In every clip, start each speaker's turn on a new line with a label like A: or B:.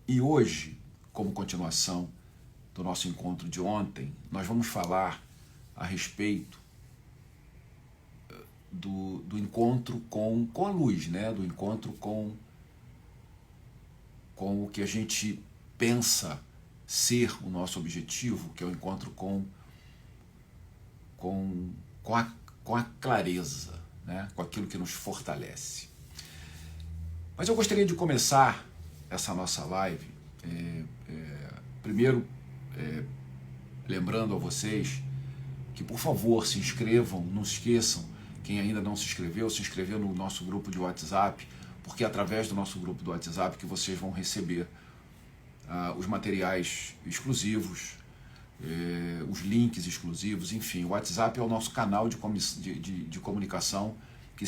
A: E hoje, como continuação do nosso encontro de ontem, nós vamos falar a respeito do encontro com a luz, né? Do encontro com o que a gente pensa ser o nosso objetivo, que é o encontro com a clareza, né? Com aquilo que nos fortalece. Mas eu gostaria de começar essa nossa live, primeiro, lembrando a vocês que, por favor, se inscrevam, não se esqueçam, quem ainda não se inscrever no nosso grupo de WhatsApp, porque é através do nosso grupo do WhatsApp que vocês vão receber os materiais exclusivos, os links exclusivos, enfim, o WhatsApp é o nosso canal de comunicação que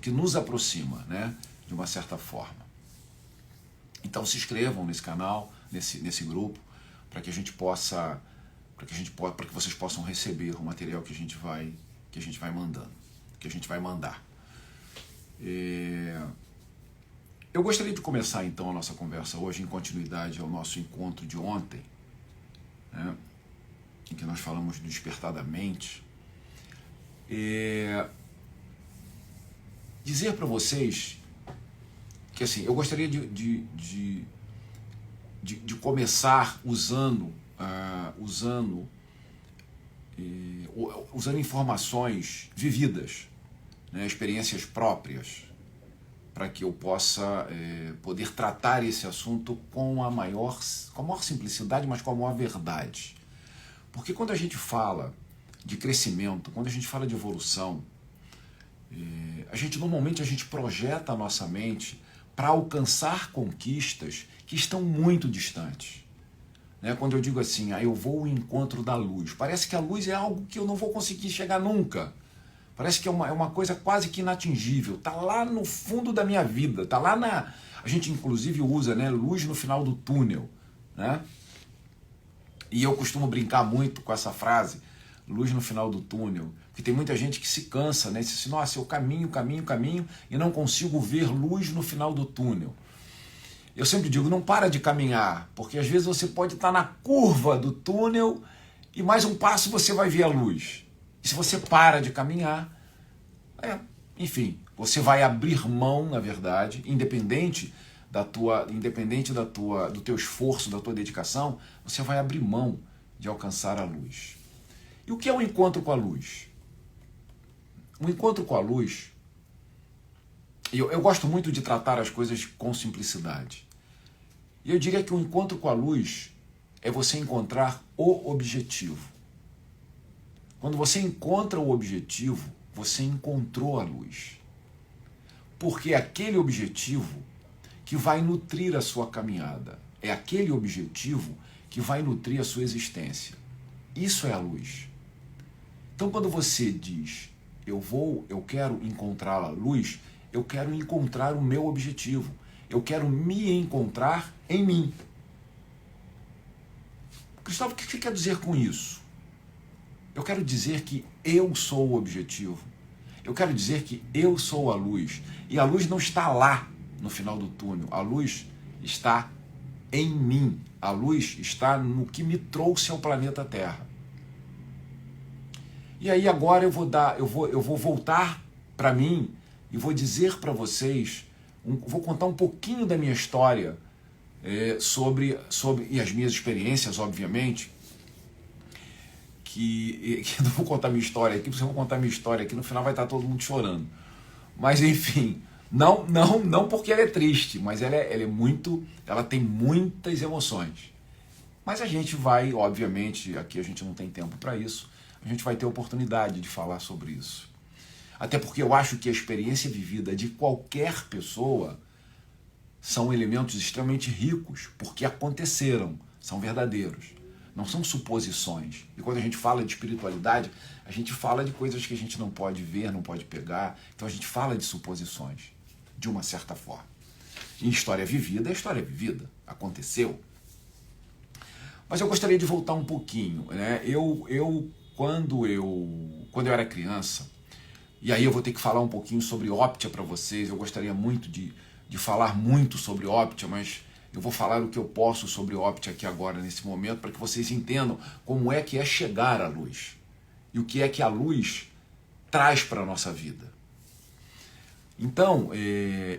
A: nos aproxima, né, de uma certa forma. Então se inscrevam nesse canal, nesse grupo, para que vocês possam receber o material que a gente vai mandar. Eu gostaria de começar então a nossa conversa hoje em continuidade ao nosso encontro de ontem, né, em que nós falamos do despertar da mente, dizer para vocês que, assim, eu gostaria de começar usando informações vividas, né, experiências próprias, para que eu possa poder tratar esse assunto com a maior simplicidade, mas com a maior verdade. Porque quando a gente fala de crescimento, quando a gente fala de evolução, normalmente a gente projeta a nossa mente para alcançar conquistas que estão muito distantes. Né? Quando eu digo assim, eu vou ao encontro da luz, parece que a luz é algo que eu não vou conseguir chegar nunca. Parece que é uma coisa quase que inatingível, está lá no fundo da minha vida, está lá na... A gente inclusive usa, né, luz no final do túnel, né? E eu costumo brincar muito com essa frase, luz no final do túnel, porque tem muita gente que se cansa, né? Diz assim, nossa, eu caminho e não consigo ver luz no final do túnel. Eu sempre digo, não para de caminhar, porque às vezes você pode estar na curva do túnel e mais um passo você vai ver a luz. E se você para de caminhar, enfim, você vai abrir mão, na verdade, independente do teu esforço, da tua dedicação, você vai abrir mão de alcançar a luz. E o que é o encontro com a luz? O encontro com a luz, eu gosto muito de tratar as coisas com simplicidade. E eu diria que o encontro com a luz é você encontrar o objetivo. Quando você encontra o objetivo, você encontrou a luz. Porque é aquele objetivo que vai nutrir a sua caminhada. É aquele objetivo que vai nutrir a sua existência. Isso é a luz. Então, quando você diz, eu quero encontrar a luz, eu quero encontrar o meu objetivo. Eu quero me encontrar em mim. Cristóvão, o que você quer dizer com isso? Eu quero dizer que eu sou o objetivo. Eu quero dizer que eu sou a luz. E a luz não está lá no final do túnel. A luz está em mim. A luz está no que me trouxe ao planeta Terra. E aí agora eu vou voltar para mim e vou dizer para vocês, vou contar um pouquinho da minha história sobre e as minhas experiências, obviamente, que não vou contar minha história aqui, porque se eu vou contar minha história aqui, no final vai estar todo mundo chorando. Mas enfim, não porque ela é triste, mas ela tem muitas emoções. Mas a gente vai, obviamente, aqui a gente não tem tempo para isso, a gente vai ter oportunidade de falar sobre isso. Até porque eu acho que a experiência vivida de qualquer pessoa são elementos extremamente ricos, porque aconteceram, são verdadeiros. Não são suposições. E quando a gente fala de espiritualidade, a gente fala de coisas que a gente não pode ver, não pode pegar. Então a gente fala de suposições, de uma certa forma. E história vivida é história vivida. Aconteceu. Mas eu gostaria de voltar um pouquinho, né? Quando eu era criança, e aí eu vou ter que falar um pouquinho sobre Optia para vocês, eu gostaria muito de falar muito sobre Optia, mas Eu vou falar o que eu posso sobre Opti aqui agora, nesse momento, para que vocês entendam como é que é chegar à luz. E o que é que a luz traz para a nossa vida. Então,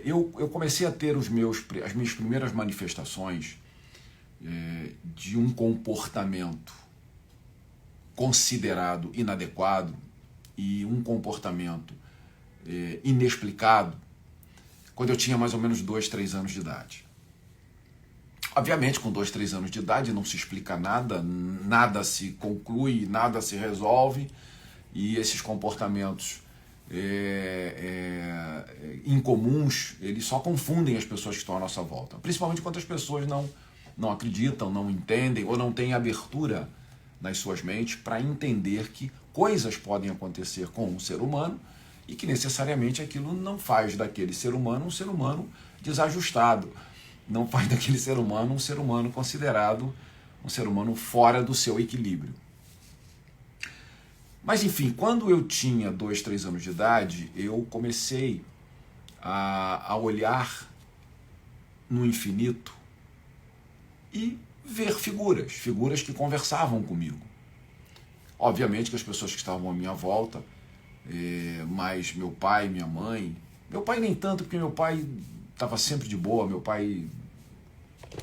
A: eu comecei a ter as minhas primeiras manifestações de um comportamento considerado inadequado e um comportamento inexplicado quando eu tinha mais ou menos 2, 3 anos de idade. Obviamente, com 2, 3 anos de idade não se explica nada, nada se conclui, nada se resolve, e esses comportamentos incomuns, eles só confundem as pessoas que estão à nossa volta, principalmente quando as pessoas não acreditam, não entendem ou não têm abertura nas suas mentes para entender que coisas podem acontecer com um ser humano e que necessariamente aquilo não faz daquele ser humano um ser humano desajustado, não faz daquele ser humano um ser humano considerado um ser humano fora do seu equilíbrio. Mas enfim, quando eu tinha 2, 3 anos de idade, eu comecei a olhar no infinito e ver figuras que conversavam comigo. Obviamente que as pessoas que estavam à minha volta, mas meu pai, minha mãe, meu pai nem tanto, porque meu pai estava sempre de boa, meu pai,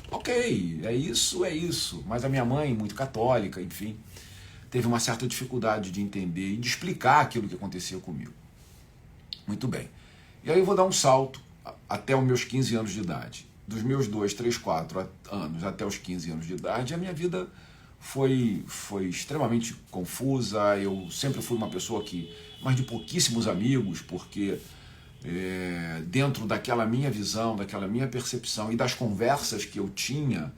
A: ok, é isso, mas a minha mãe, muito católica, enfim, teve uma certa dificuldade de entender e de explicar aquilo que acontecia comigo. Muito bem. E aí eu vou dar um salto até os meus 15 anos de idade. Dos meus 2, 3, 4 anos até os 15 anos de idade, a minha vida foi extremamente confusa. Eu sempre fui uma pessoa mas de pouquíssimos amigos, porque dentro daquela minha visão, daquela minha percepção e das conversas que eu tinha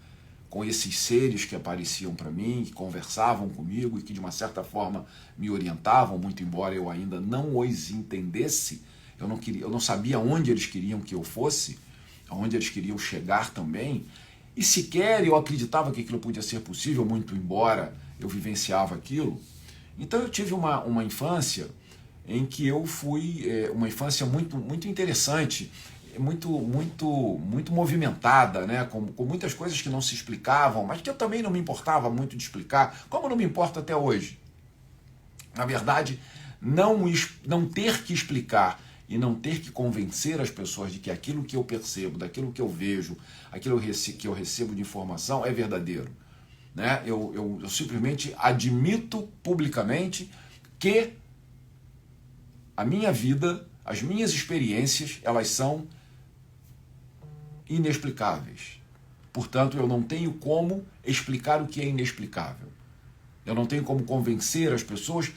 A: com esses seres que apareciam para mim, que conversavam comigo e que de uma certa forma me orientavam, muito embora eu ainda não os entendesse, eu não sabia onde eles queriam que eu fosse, aonde eles queriam chegar também, e sequer eu acreditava que aquilo podia ser possível, muito embora eu vivenciava aquilo. Então eu tive uma infância em que eu fui uma infância muito, muito interessante, muito movimentada, né? Com muitas coisas que não se explicavam, mas que eu também não me importava muito de explicar, como não me importa até hoje. Na verdade, não ter que explicar e não ter que convencer as pessoas de que aquilo que eu percebo, daquilo que eu vejo, aquilo que eu recebo de informação é verdadeiro. Né? Eu simplesmente admito publicamente que a minha vida, as minhas experiências, elas são inexplicáveis. Portanto, eu não tenho como explicar o que é inexplicável. Eu não tenho como convencer as pessoas,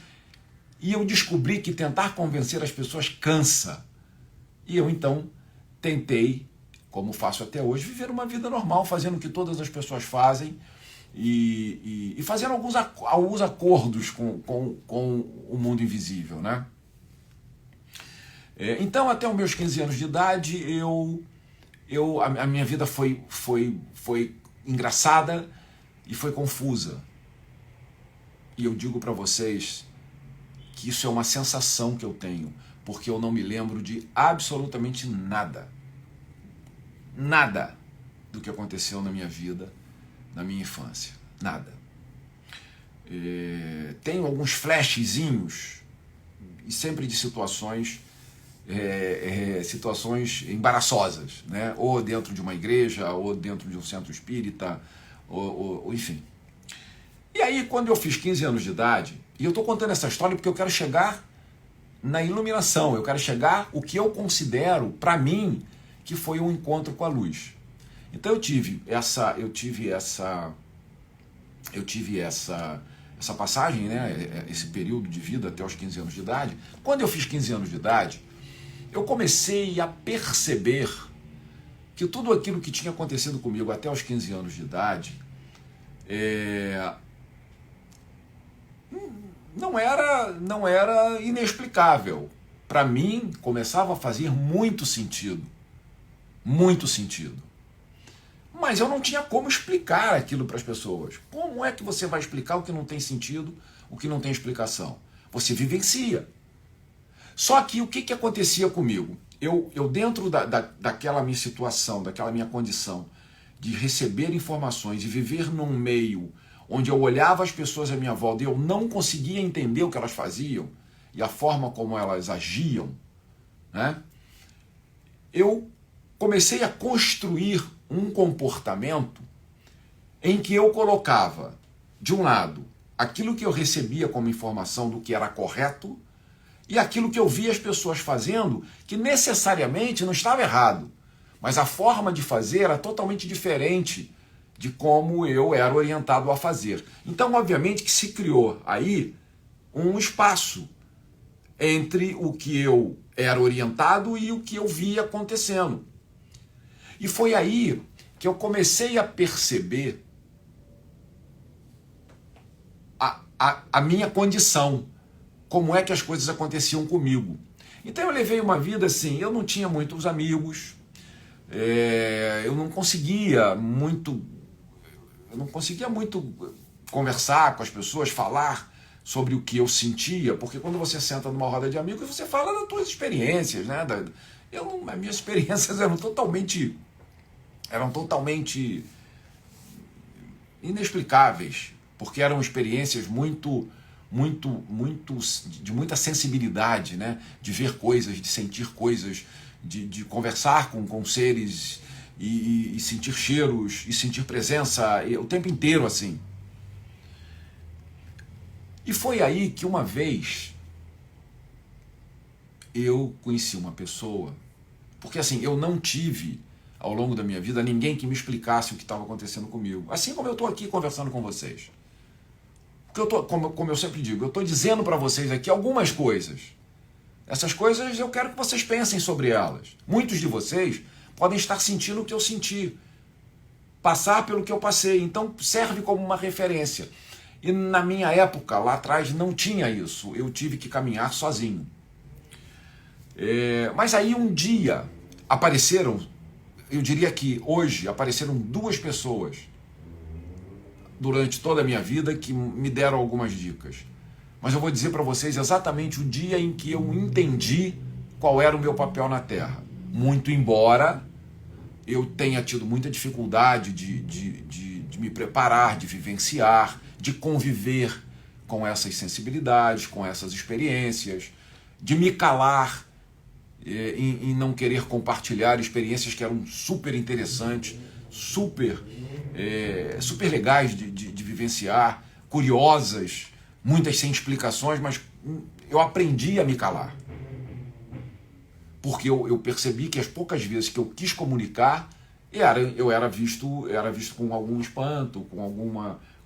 A: e eu descobri que tentar convencer as pessoas cansa. E eu então tentei, como faço até hoje, viver uma vida normal, fazendo o que todas as pessoas fazem e fazendo alguns acordos com o mundo invisível, né? Então, até os meus 15 anos de idade, a minha vida foi engraçada e foi confusa. E eu digo para vocês que isso é uma sensação que eu tenho, porque eu não me lembro de absolutamente nada. Nada do que aconteceu na minha vida, na minha infância. Nada. Tenho alguns flashzinhos, e sempre de situações embaraçosas, né? Ou dentro de uma igreja, ou dentro de um centro espírita, ou enfim. E aí, quando eu fiz 15 anos de idade, e eu estou contando essa história porque eu quero chegar na iluminação, eu quero chegar o que eu considero, para mim, que foi um encontro com a luz. Então eu tive essa passagem, né? Esse período de vida até os 15 anos de idade. Quando eu fiz 15 anos de idade, eu comecei a perceber que tudo aquilo que tinha acontecido comigo até os 15 anos de idade não era inexplicável. Para mim, começava a fazer muito sentido. Muito sentido. Mas eu não tinha como explicar aquilo para as pessoas. Como é que você vai explicar o que não tem sentido, o que não tem explicação? Você vivencia. Só que o que acontecia comigo? Eu dentro daquela minha situação, daquela minha condição de receber informações e viver num meio onde eu olhava as pessoas à minha volta e eu não conseguia entender o que elas faziam e a forma como elas agiam, né? Eu comecei a construir um comportamento em que eu colocava, de um lado, aquilo que eu recebia como informação do que era correto e aquilo que eu via as pessoas fazendo, que necessariamente não estava errado, mas a forma de fazer era totalmente diferente de como eu era orientado a fazer. Então, obviamente, que se criou aí um espaço entre o que eu era orientado e o que eu via acontecendo. E foi aí que eu comecei a perceber a minha condição, como é que as coisas aconteciam comigo. Então eu levei uma vida assim, eu não tinha muitos amigos, eu não conseguia muito conversar com as pessoas, falar sobre o que eu sentia, porque quando você senta numa roda de amigos, você fala das suas experiências, né? As minhas experiências eram totalmente inexplicáveis, porque eram experiências de muita sensibilidade, né? De ver coisas, de sentir coisas, de conversar com seres e sentir cheiros e sentir presença o tempo inteiro assim. E foi aí que uma vez eu conheci uma pessoa, porque assim, eu não tive ao longo da minha vida ninguém que me explicasse o que estava acontecendo comigo, assim como eu estou aqui conversando com vocês. Porque como eu sempre digo, eu estou dizendo para vocês aqui algumas coisas. Essas coisas eu quero que vocês pensem sobre elas. Muitos de vocês podem estar sentindo o que eu senti, passar pelo que eu passei, então serve como uma referência. E na minha época, lá atrás, não tinha isso, eu tive que caminhar sozinho. Mas aí um dia apareceram, eu diria que hoje apareceram duas pessoas durante toda a minha vida que me deram algumas dicas. Mas eu vou dizer para vocês exatamente o dia em que eu entendi qual era o meu papel na Terra. Muito embora eu tenha tido muita dificuldade de me preparar, de vivenciar, de conviver com essas sensibilidades, com essas experiências, de me calar em não querer compartilhar experiências que eram super interessantes, super legais de vivenciar, curiosas, muitas sem explicações, mas eu aprendi a me calar. Porque eu percebi que as poucas vezes que eu quis comunicar, eu era visto com algum espanto, com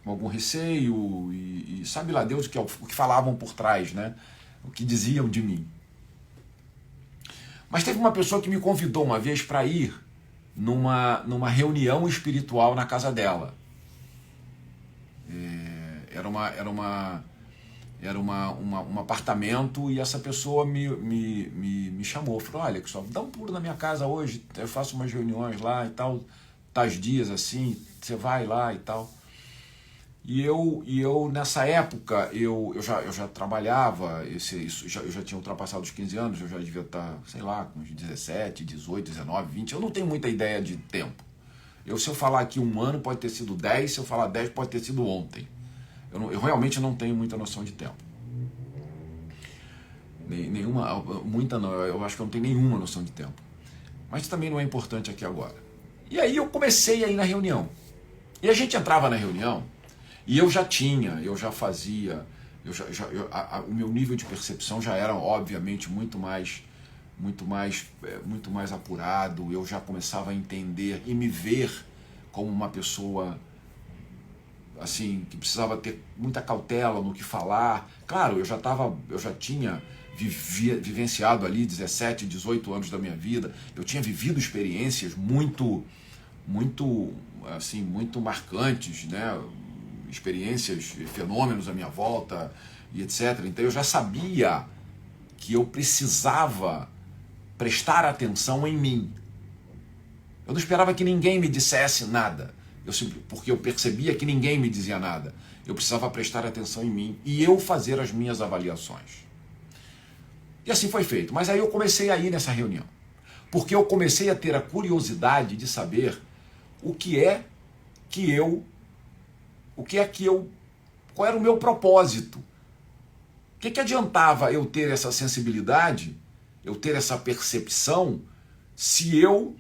A: algum receio, e sabe lá Deus o que falavam por trás, né? O que diziam de mim. Mas teve uma pessoa que me convidou uma vez para ir numa reunião espiritual na casa dela. Era um apartamento e essa pessoa me chamou. Falou, olha, só dá um pulo na minha casa hoje, eu faço umas reuniões lá e tal, tais dias assim, você vai lá e tal. E eu nessa época, eu já trabalhava, eu já tinha ultrapassado os 15 anos, eu já devia estar, sei lá, com uns 17, 18, 19, 20, eu não tenho muita ideia de tempo. Se eu falar aqui um ano, pode ter sido 10, se eu falar 10, pode ter sido ontem. Eu realmente não tenho muita noção de tempo. Muita não, eu acho que eu não tenho nenhuma noção de tempo. Mas também não é importante aqui agora. E aí eu comecei a ir na reunião. E a gente entrava na reunião e eu já fazia, o meu nível de percepção já era obviamente muito mais apurado, eu já começava a entender e me ver como uma pessoa assim, que precisava ter muita cautela no que falar. Claro, eu já tinha vivenciado ali 17, 18 anos da minha vida, eu tinha vivido experiências muito marcantes, né? Experiências, fenômenos à minha volta e etc. Então eu já sabia que eu precisava prestar atenção em mim. Eu não esperava que ninguém me dissesse nada, porque eu percebia que ninguém me dizia nada. Eu precisava prestar atenção em mim e eu fazer as minhas avaliações. E assim foi feito. Mas aí eu comecei a ir nessa reunião, porque eu comecei a ter a curiosidade de saber o que é que eu, qual era o meu propósito. O que adiantava eu ter essa sensibilidade, eu ter essa percepção, se eu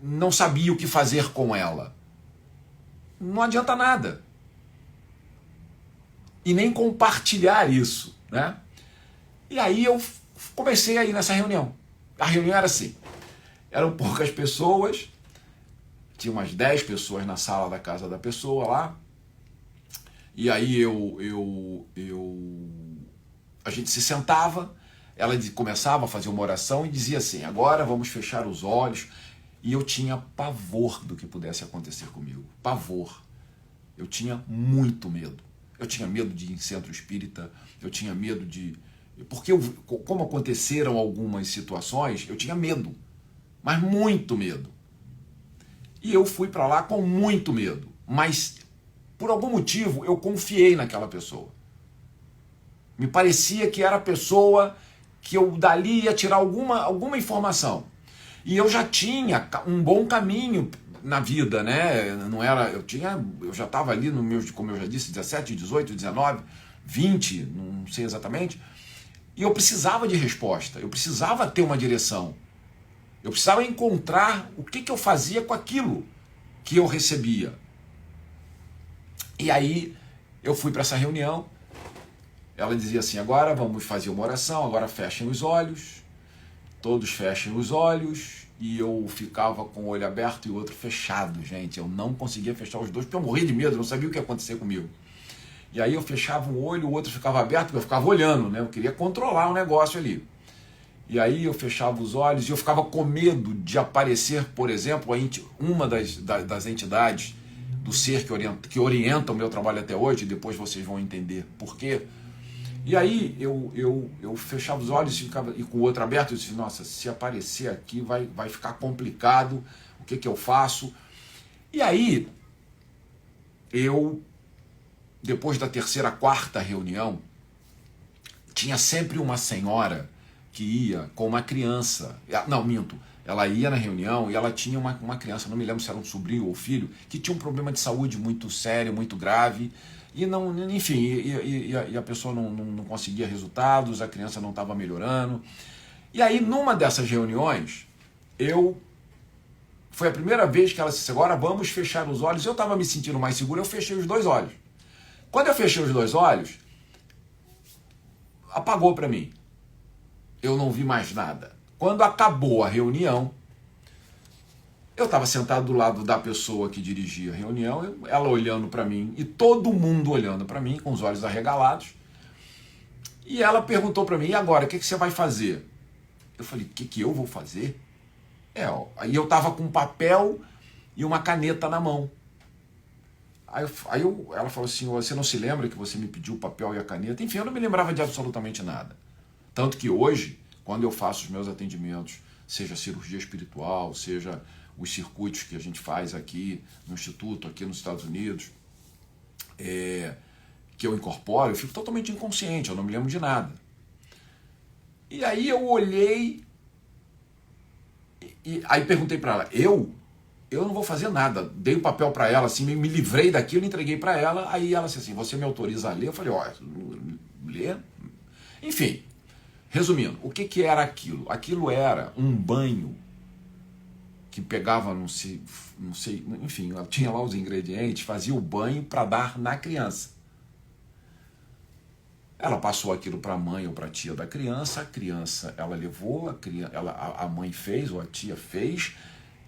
A: não sabia o que fazer com ela? Não adianta nada. E nem compartilhar isso, né? E aí eu comecei a ir nessa reunião. A reunião era assim, eram poucas pessoas, tinha umas 10 pessoas na sala da casa da pessoa lá, e aí a gente se sentava, ela começava a fazer uma oração e dizia assim, agora vamos fechar os olhos, e eu tinha pavor do que pudesse acontecer comigo, pavor. Eu tinha muito medo. Eu tinha medo de ir em centro espírita, eu tinha medo de... Porque como aconteceram algumas situações, eu tinha medo, mas muito medo. E eu fui para lá com muito medo, mas por algum motivo eu confiei naquela pessoa. Me parecia que era a pessoa que eu dali ia tirar alguma informação. E eu já tinha um bom caminho na vida, né? Não era, eu já estava ali no meu, como eu já disse, 17, 18, 19, 20, não sei exatamente. E eu precisava de resposta, eu precisava ter uma direção. Eu precisava encontrar o que eu fazia com aquilo que eu recebia. E aí eu fui para essa reunião, ela dizia assim, agora vamos fazer uma oração, agora fechem os olhos, todos fechem os olhos, e eu ficava com o olho aberto e o outro fechado, gente. Eu não conseguia fechar os dois, porque eu morria de medo, eu não sabia o que ia acontecer comigo. E aí eu fechava um olho, o outro ficava aberto, porque eu ficava olhando, né? Eu queria controlar o negócio ali. E aí eu fechava os olhos e eu ficava com medo de aparecer, por exemplo, uma das entidades do ser que orienta o meu trabalho até hoje, e depois vocês vão entender por quê. E aí eu fechava os olhos e com o outro aberto, eu disse, nossa, se aparecer aqui vai ficar complicado, o que eu faço? E aí depois da terceira, quarta reunião, tinha sempre uma senhora que ia com uma criança. Não, minto. Ela ia na reunião e ela tinha uma criança, não me lembro se era um sobrinho ou filho, que tinha um problema de saúde muito sério, muito grave. E não, enfim, e a pessoa não conseguia resultados, a criança não estava melhorando. E aí, numa dessas reuniões, foi a primeira vez que ela disse, agora vamos fechar os olhos. Eu estava me sentindo mais seguro, eu fechei os dois olhos. Quando eu fechei os dois olhos, apagou para mim. Eu não vi mais nada. Quando acabou a reunião, eu estava sentado do lado da pessoa que dirigia a reunião, ela olhando para mim, e todo mundo olhando para mim, com os olhos arregalados, e ela perguntou para mim, e agora, o que você vai fazer? Eu falei, o que eu vou fazer? Aí eu estava com um papel e uma caneta na mão. Ela falou assim, você não se lembra que você me pediu o papel e a caneta? Enfim, eu não me lembrava de absolutamente nada. Tanto que hoje, quando eu faço os meus atendimentos, seja cirurgia espiritual, seja os circuitos que a gente faz aqui no Instituto, aqui nos Estados Unidos, que eu incorporo, eu fico totalmente inconsciente, eu não me lembro de nada. E aí eu olhei, e aí perguntei para ela, eu não vou fazer nada. Dei o papel para ela, assim, me livrei daquilo, entreguei para ela, aí ela disse assim, você me autoriza a ler? Eu falei, ler? Enfim, resumindo, o que era aquilo? Aquilo era um banho que pegava, não sei, enfim, tinha lá os ingredientes, fazia o banho para dar na criança. Ela passou aquilo para a mãe ou para a tia da criança, ela levou, a mãe fez, ou a tia fez,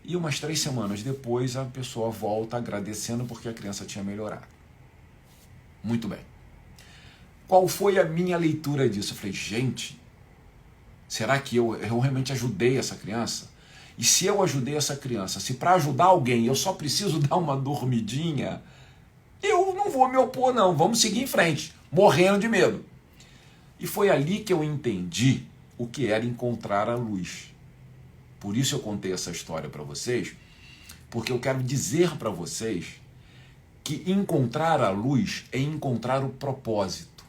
A: e umas 3 semanas depois a pessoa volta agradecendo porque a criança tinha melhorado. Muito bem. Qual foi a minha leitura disso? Eu falei, gente, será que eu realmente ajudei essa criança? E se eu ajudei essa criança, se para ajudar alguém eu só preciso dar uma dormidinha, eu não vou me opor não, vamos seguir em frente, morrendo de medo. E foi ali que eu entendi o que era encontrar a luz. Por isso eu contei essa história para vocês, porque eu quero dizer para vocês que encontrar a luz é encontrar o propósito.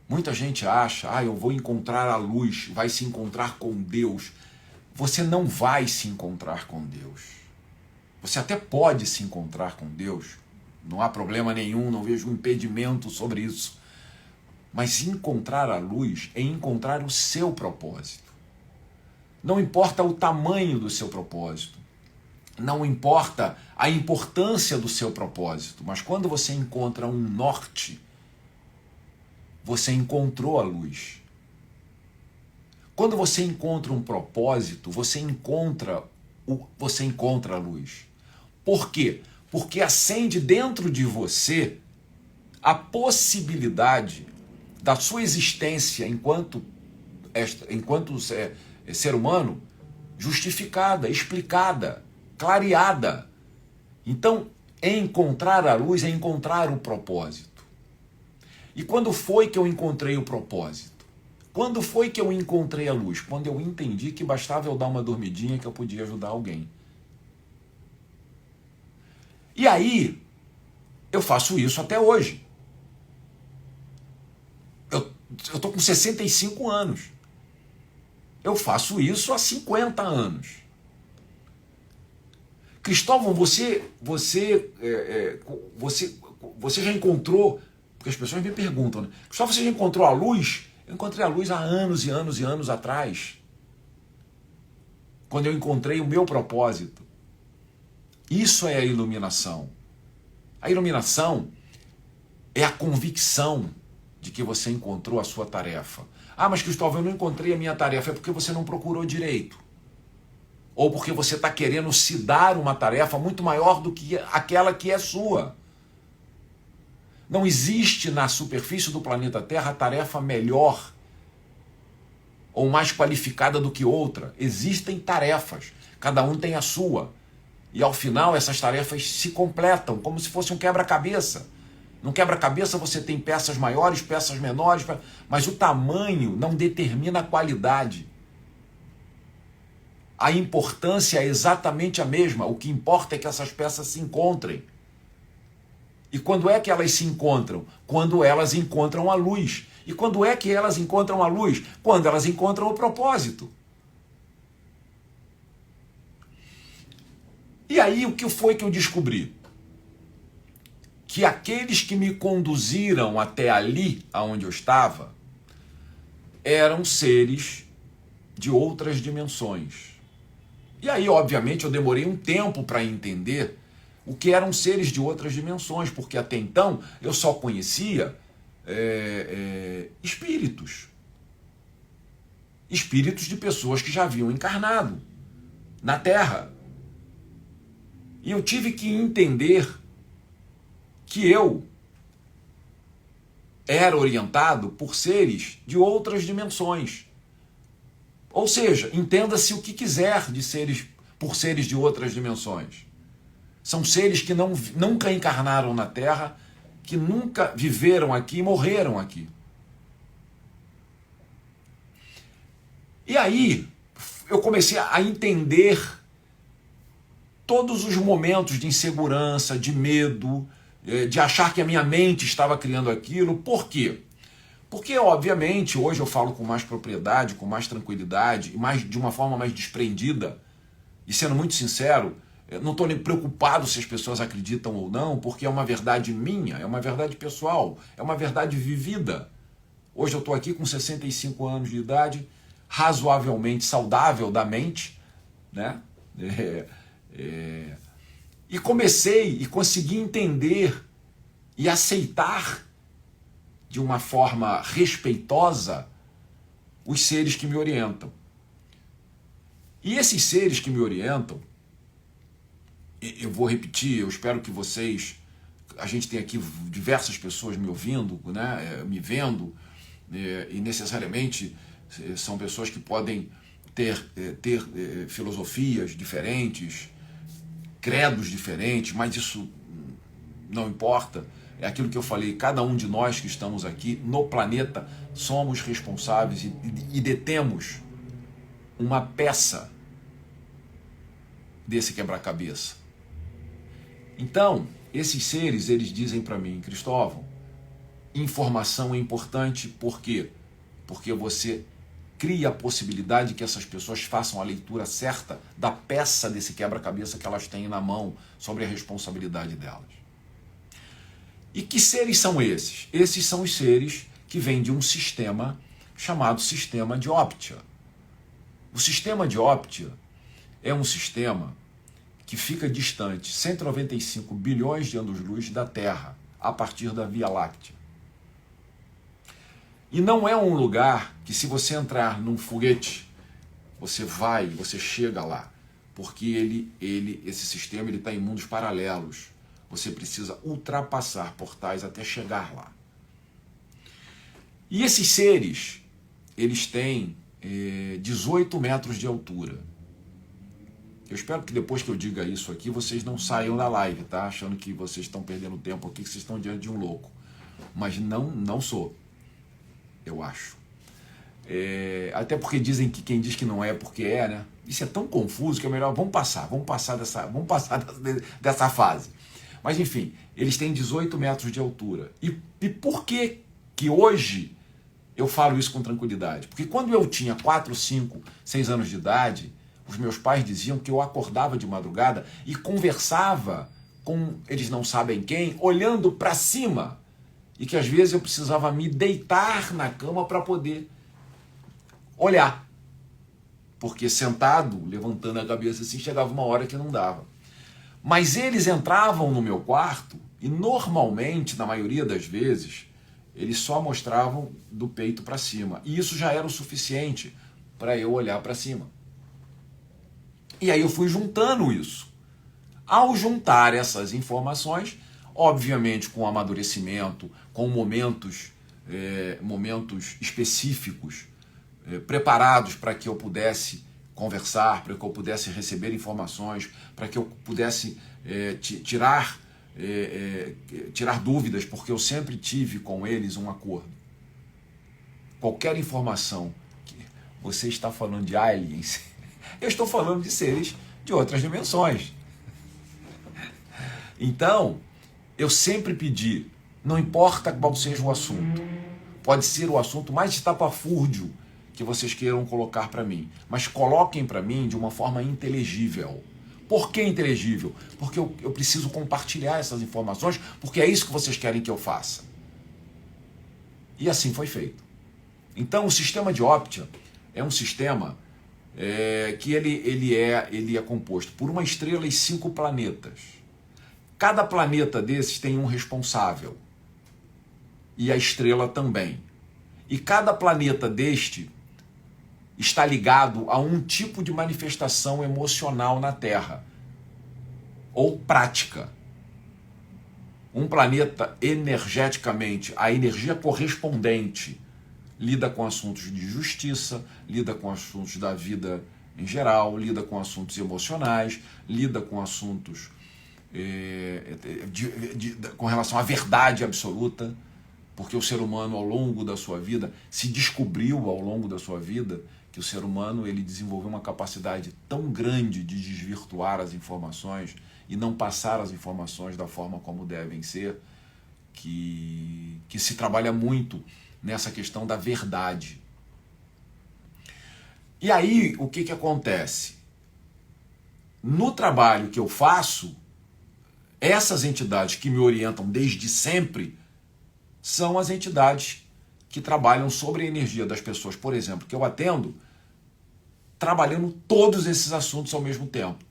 A: Muita gente acha, eu vou encontrar a luz, vai se encontrar com Deus. você não vai se encontrar com Deus. Você até pode se encontrar com Deus, não há problema nenhum, não vejo um impedimento sobre isso. Mas encontrar a luz é encontrar o seu propósito. Não importa o tamanho do seu propósito, não importa a importância do seu propósito, mas quando você encontra um norte, você encontrou a luz. Quando você encontra um propósito, você encontra a luz. Por quê? Porque acende dentro de você a possibilidade da sua existência enquanto ser humano justificada, explicada, clareada. Então, encontrar a luz é encontrar o propósito. E quando foi que eu encontrei o propósito? Quando foi que eu encontrei a luz? Quando eu entendi que bastava eu dar uma dormidinha que eu podia ajudar alguém. E aí, eu faço isso até hoje. Eu estou com 65 anos. Eu faço isso há 50 anos. Cristóvão, você já encontrou, porque as pessoas me perguntam, né? Cristóvão, você já encontrou a luz? Eu encontrei a luz há anos e anos e anos atrás. Quando eu encontrei o meu propósito. Isso é a iluminação. A iluminação é a convicção de que você encontrou a sua tarefa. Ah, mas Cristóvão, eu não encontrei a minha tarefa. É porque você não procurou direito. Ou porque você está querendo se dar uma tarefa muito maior do que aquela que é sua. Não existe na superfície do planeta Terra tarefa melhor ou mais qualificada do que outra. Existem tarefas, cada um tem a sua. E ao final essas tarefas se completam, como se fosse um quebra-cabeça. No quebra-cabeça você tem peças maiores, peças menores, mas o tamanho não determina a qualidade. A importância é exatamente a mesma, o que importa é que essas peças se encontrem. E quando é que elas se encontram? Quando elas encontram a luz. E quando é que elas encontram a luz? Quando elas encontram o propósito. E aí o que foi que eu descobri? Que aqueles que me conduziram até ali, aonde eu estava, eram seres de outras dimensões. E aí, obviamente, eu demorei um tempo para entender o que eram seres de outras dimensões, porque até então eu só conhecia espíritos. Espíritos de pessoas que já haviam encarnado na Terra. E eu tive que entender que eu era orientado por seres de outras dimensões. Ou seja, entenda-se o que quiser por seres de outras dimensões. São seres que nunca encarnaram na Terra, que nunca viveram aqui e morreram aqui. E aí, eu comecei a entender todos os momentos de insegurança, de medo, de achar que a minha mente estava criando aquilo. Por quê? Porque, obviamente, hoje eu falo com mais propriedade, com mais tranquilidade, e de uma forma mais desprendida, e sendo muito sincero, não estou nem preocupado se as pessoas acreditam ou não, porque é uma verdade minha, é uma verdade pessoal, é uma verdade vivida. Hoje eu estou aqui com 65 anos de idade, razoavelmente saudável da mente, né? E comecei e consegui entender e aceitar de uma forma respeitosa os seres que me orientam. E esses seres que me orientam, eu vou repetir, eu espero que vocês, a gente tem aqui diversas pessoas me ouvindo, né, me vendo, e necessariamente são pessoas que podem ter filosofias diferentes, credos diferentes, mas isso não importa. É aquilo que eu falei, cada um de nós que estamos aqui no planeta somos responsáveis e detemos uma peça desse quebra-cabeça. Então, esses seres, eles dizem para mim, Cristóvão, informação é importante, por quê? Porque você cria a possibilidade de que essas pessoas façam a leitura certa da peça desse quebra-cabeça que elas têm na mão sobre a responsabilidade delas. E que seres são esses? Esses são os seres que vêm de um sistema chamado sistema de Optia. O sistema de Optia é um sistema que fica distante 195 bilhões de anos-luz da Terra, a partir da Via Láctea. E não é um lugar que, se você entrar num foguete, você chega lá, porque esse sistema está em mundos paralelos. Você precisa ultrapassar portais até chegar lá. E esses seres, eles têm 18 metros de altura. Eu espero que depois que eu diga isso aqui, vocês não saiam da live, tá? Achando que vocês estão perdendo tempo aqui, que vocês estão diante de um louco. Mas não sou, eu acho. Até porque dizem que quem diz que não é porque é, né? Isso é tão confuso que é melhor, vamos passar dessa fase. Mas enfim, eles têm 18 metros de altura. E por que hoje eu falo isso com tranquilidade? Porque quando eu tinha 4, 5, 6 anos de idade, os meus pais diziam que eu acordava de madrugada e conversava com eles não sabem quem, olhando para cima. E que às vezes eu precisava me deitar na cama para poder olhar. Porque sentado, levantando a cabeça assim, chegava uma hora que não dava. Mas eles entravam no meu quarto e normalmente, na maioria das vezes, eles só mostravam do peito para cima. E isso já era o suficiente para eu olhar para cima. E aí eu fui juntando isso. Ao juntar essas informações, obviamente com amadurecimento, com momentos específicos, preparados para que eu pudesse conversar, para que eu pudesse receber informações, para que eu pudesse tirar dúvidas, porque eu sempre tive com eles um acordo. Qualquer informação que você está falando de aliens, eu estou falando de seres de outras dimensões. Então, eu sempre pedi, não importa qual seja o assunto, pode ser o assunto mais estapafúrdio que vocês queiram colocar para mim, mas coloquem para mim de uma forma inteligível. Por que inteligível? Porque eu preciso compartilhar essas informações, porque é isso que vocês querem que eu faça. E assim foi feito. Então, o sistema de Optia é um sistema que ele é composto por uma estrela e 5 planetas. Cada planeta desses tem um responsável. E a estrela também. E cada planeta deste está ligado a um tipo de manifestação emocional na Terra. Ou prática. Um planeta, energeticamente, a energia correspondente, lida com assuntos de justiça, lida com assuntos da vida em geral, lida com assuntos emocionais, lida com assuntos com relação à verdade absoluta, porque o ser humano, ao longo da sua vida, se descobriu ao longo da sua vida que o ser humano ele desenvolveu uma capacidade tão grande de desvirtuar as informações e não passar as informações da forma como devem ser, que se trabalha muito nessa questão da verdade. E aí, o que acontece? No trabalho que eu faço, essas entidades que me orientam desde sempre são as entidades que trabalham sobre a energia das pessoas, por exemplo, que eu atendo, trabalhando todos esses assuntos ao mesmo tempo.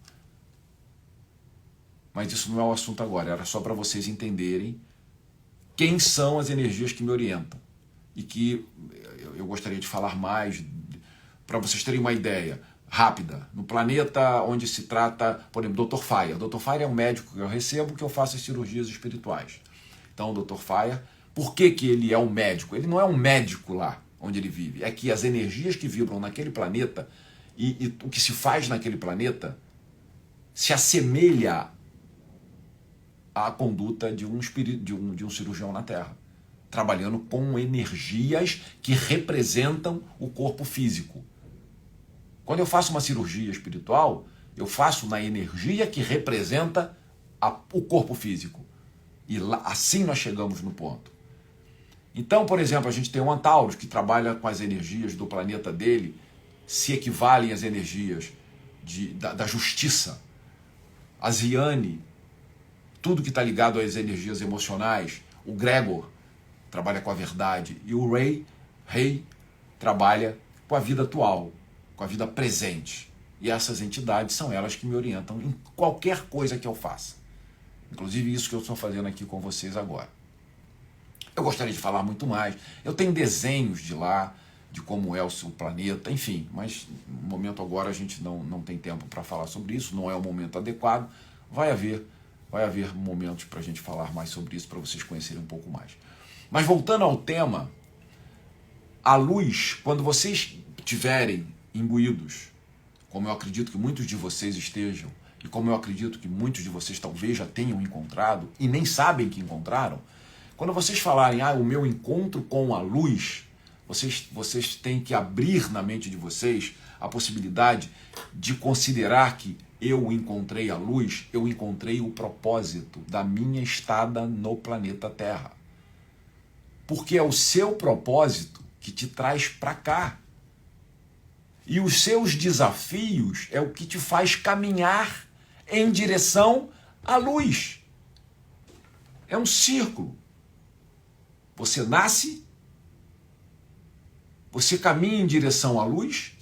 A: Mas isso não é o assunto agora, era só para vocês entenderem quem são as energias que me orientam. E que eu gostaria de falar mais, para vocês terem uma ideia rápida. No planeta onde se trata, por exemplo, Dr. Fire. Dr. Fire é um médico que eu recebo, que eu faço as cirurgias espirituais. Então, o Dr. Fire, por que ele é um médico? Ele não é um médico lá onde ele vive. É que as energias que vibram naquele planeta e o que se faz naquele planeta se assemelha à conduta de um cirurgião na Terra, trabalhando com energias que representam o corpo físico. Quando eu faço uma cirurgia espiritual, eu faço na energia que representa o corpo físico. E lá, assim nós chegamos no ponto. Então, por exemplo, a gente tem o Antaurus, que trabalha com as energias do planeta dele, se equivalem às energias da justiça. A Ziane, tudo que está ligado às energias emocionais. O Gregor trabalha com a verdade. E o Rei trabalha com a vida atual, com a vida presente. E essas entidades são elas que me orientam em qualquer coisa que eu faça. Inclusive isso que eu estou fazendo aqui com vocês agora. Eu gostaria de falar muito mais. Eu tenho desenhos de lá, de como é o seu planeta, enfim. Mas no momento agora a gente não tem tempo para falar sobre isso, não é o momento adequado. Vai haver momentos para a gente falar mais sobre isso, para vocês conhecerem um pouco mais. Mas voltando ao tema, a luz, quando vocês tiverem imbuídos, como eu acredito que muitos de vocês estejam, e como eu acredito que muitos de vocês talvez já tenham encontrado, e nem sabem que encontraram, quando vocês falarem, o meu encontro com a luz, vocês têm que abrir na mente de vocês a possibilidade de considerar que eu encontrei a luz, eu encontrei o propósito da minha estada no planeta Terra. Porque é o seu propósito que te traz para cá. E os seus desafios é o que te faz caminhar em direção à luz. É um círculo. Você nasce, você caminha em direção à luz,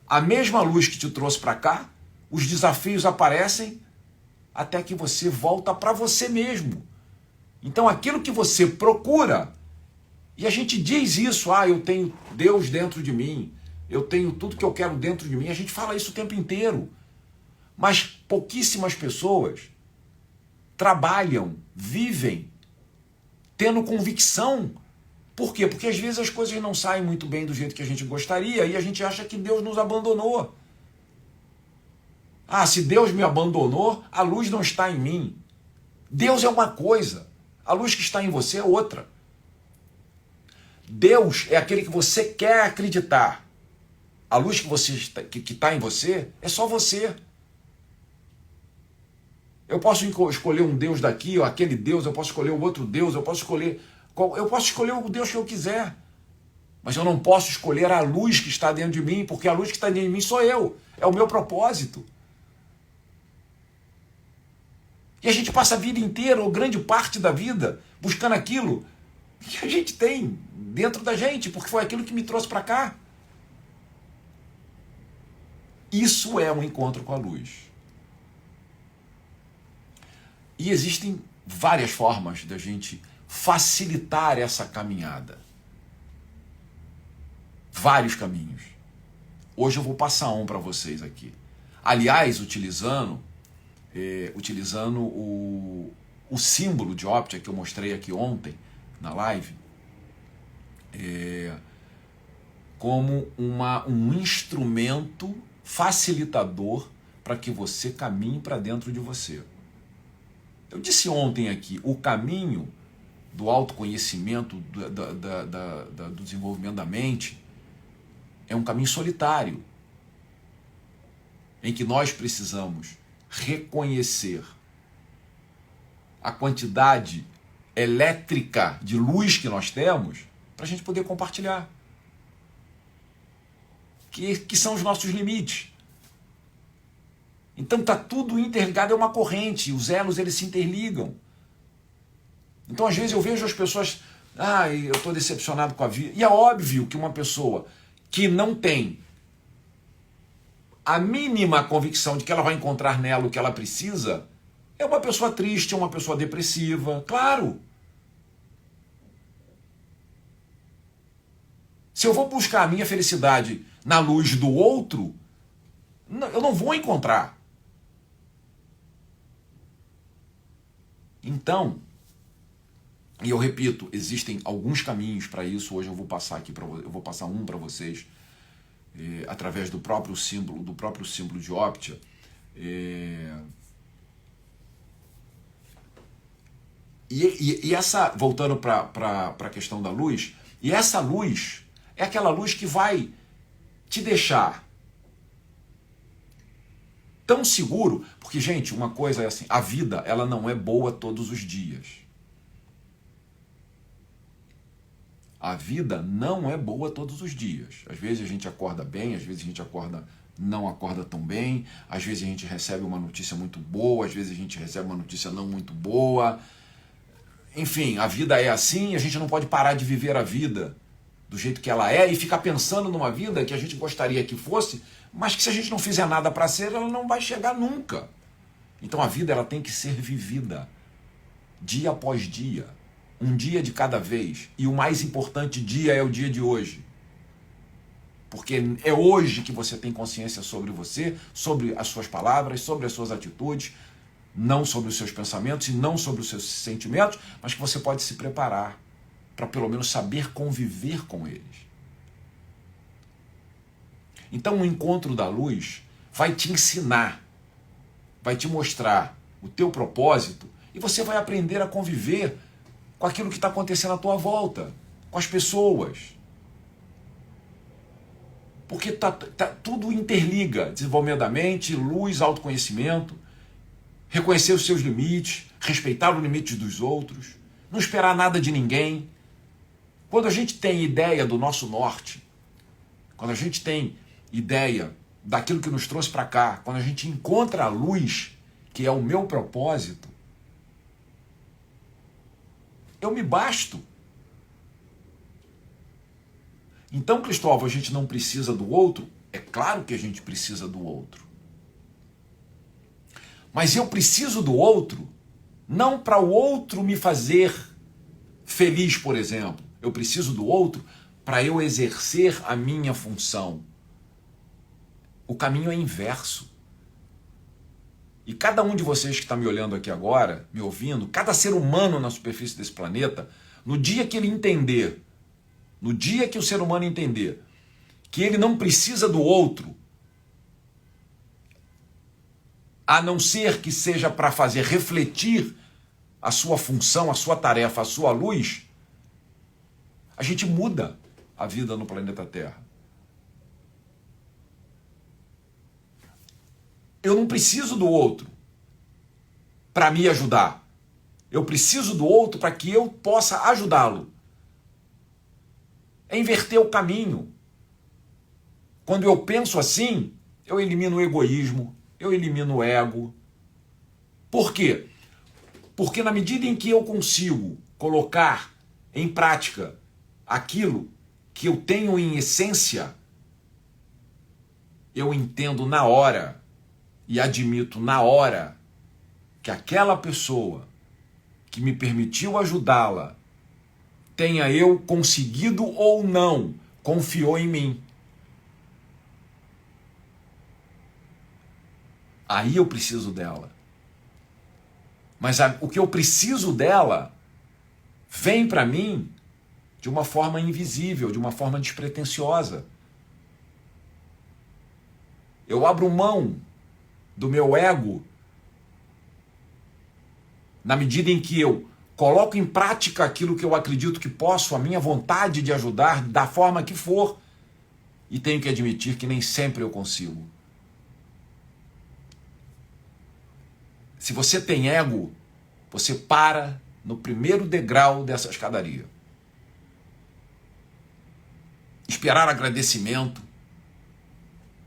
A: a mesma luz que te trouxe para cá, os desafios aparecem até que você volta para você mesmo. Então aquilo que você procura, e a gente diz isso, eu tenho Deus dentro de mim, eu tenho tudo que eu quero dentro de mim, a gente fala isso o tempo inteiro. Mas pouquíssimas pessoas trabalham, vivem, tendo convicção. Por quê? Porque às vezes as coisas não saem muito bem do jeito que a gente gostaria e a gente acha que Deus nos abandonou. Se Deus me abandonou, a luz não está em mim. Deus é uma coisa, a luz que está em você é outra. Deus é aquele que você quer acreditar. A luz que está em você é só você. Eu posso escolher um Deus daqui, ou aquele Deus, eu posso escolher o outro Deus, eu posso escolher o Deus que eu quiser. Mas eu não posso escolher a luz que está dentro de mim, porque a luz que está dentro de mim sou eu. É o meu propósito. E a gente passa a vida inteira, ou grande parte da vida, buscando aquilo que a gente tem dentro da gente, porque foi aquilo que me trouxe para cá. Isso é um encontro com a luz. E existem várias formas da gente facilitar essa caminhada. Vários caminhos. Hoje eu vou passar um para vocês aqui. Aliás, utilizando o símbolo de Optia que eu mostrei aqui ontem na live, como um instrumento facilitador para que você caminhe para dentro de você. Eu disse ontem aqui, o caminho do autoconhecimento, do desenvolvimento da mente, é um caminho solitário, em que nós precisamos reconhecer a quantidade elétrica de luz que nós temos para a gente poder compartilhar. Que são os nossos limites. Então está tudo interligado, é uma corrente, os elos eles se interligam. Então às vezes eu vejo as pessoas, eu estou decepcionado com a vida. E é óbvio que uma pessoa que não tem a mínima convicção de que ela vai encontrar nela o que ela precisa, é uma pessoa triste, é uma pessoa depressiva, claro. Se eu vou buscar a minha felicidade na luz do outro, eu não vou encontrar. Então, e eu repito, existem alguns caminhos para isso. Hoje eu vou passar um para vocês, através do próprio símbolo de Optia. E essa, voltando para a questão da luz, e essa luz é aquela luz que vai te deixar tão seguro, porque, gente, uma coisa é assim, a vida, ela não é boa todos os dias. A vida não é boa todos os dias. Às vezes a gente acorda bem, às vezes a gente não acorda tão bem, às vezes a gente recebe uma notícia muito boa, às vezes a gente recebe uma notícia não muito boa. Enfim, a vida é assim, a gente não pode parar de viver a vida do jeito que ela é e ficar pensando numa vida que a gente gostaria que fosse, mas que se a gente não fizer nada para ser, ela não vai chegar nunca. Então a vida ela tem que ser vivida dia após dia, um dia de cada vez. E o mais importante dia é o dia de hoje. Porque é hoje que você tem consciência sobre você, sobre as suas palavras, sobre as suas atitudes, não sobre os seus pensamentos e não sobre os seus sentimentos, mas que você pode se preparar para pelo menos saber conviver com eles. Então o encontro da luz vai te ensinar, vai te mostrar o teu propósito e você vai aprender a conviver com aquilo que está acontecendo à tua volta, com as pessoas. Porque tudo interliga, desenvolvimento da mente, luz, autoconhecimento, reconhecer os seus limites, respeitar os limites dos outros, não esperar nada de ninguém. Quando a gente tem ideia do nosso norte, quando a gente tem ideia daquilo que nos trouxe para cá, quando a gente encontra a luz, que é o meu propósito, eu me basto. Então, Cristóvão, a gente não precisa do outro? É claro que a gente precisa do outro. Mas eu preciso do outro não para o outro me fazer feliz, por exemplo. Eu preciso do outro para eu exercer a minha função. O caminho é inverso. E cada um de vocês que está me olhando aqui agora, me ouvindo, cada ser humano na superfície desse planeta, no dia que ele entender, no dia que o ser humano entender que ele não precisa do outro, a não ser que seja para fazer refletir a sua função, a sua tarefa, a sua luz, a gente muda a vida no planeta Terra. Eu não preciso do outro para me ajudar. Eu preciso do outro para que eu possa ajudá-lo. É inverter o caminho. Quando eu penso assim, eu elimino o egoísmo, eu elimino o ego. Por quê? Porque na medida em que eu consigo colocar em prática aquilo que eu tenho em essência, eu entendo na hora e admito na hora que aquela pessoa que me permitiu ajudá-la, tenha eu conseguido ou não, confiou em mim. Aí eu preciso dela. Mas o que eu preciso dela vem para mim de uma forma invisível, de uma forma despretensiosa. Eu abro mão do meu ego na medida em que eu coloco em prática aquilo que eu acredito que posso, a minha vontade de ajudar, da forma que for, e tenho que admitir que nem sempre eu consigo. Se você tem ego, você para no primeiro degrau dessa escadaria. Esperar agradecimento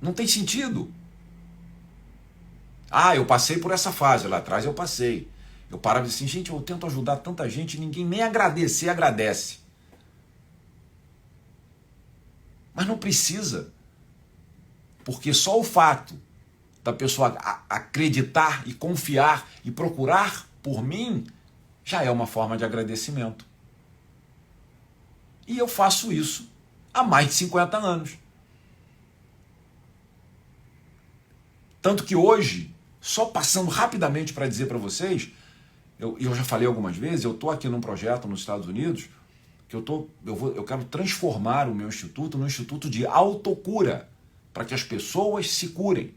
A: não tem sentido. Ah, eu passei por essa fase, lá atrás eu passei. Eu parava assim, gente, eu tento ajudar tanta gente, ninguém nem agradecer, agradece. Mas não precisa. Porque só o fato da pessoa acreditar e confiar e procurar por mim já é uma forma de agradecimento. E eu faço isso há mais de 50 anos. Tanto que hoje, só passando rapidamente para dizer para vocês, eu já falei algumas vezes, eu estou aqui num projeto nos Estados Unidos, que eu quero transformar o meu instituto num instituto de autocura, para que as pessoas se curem.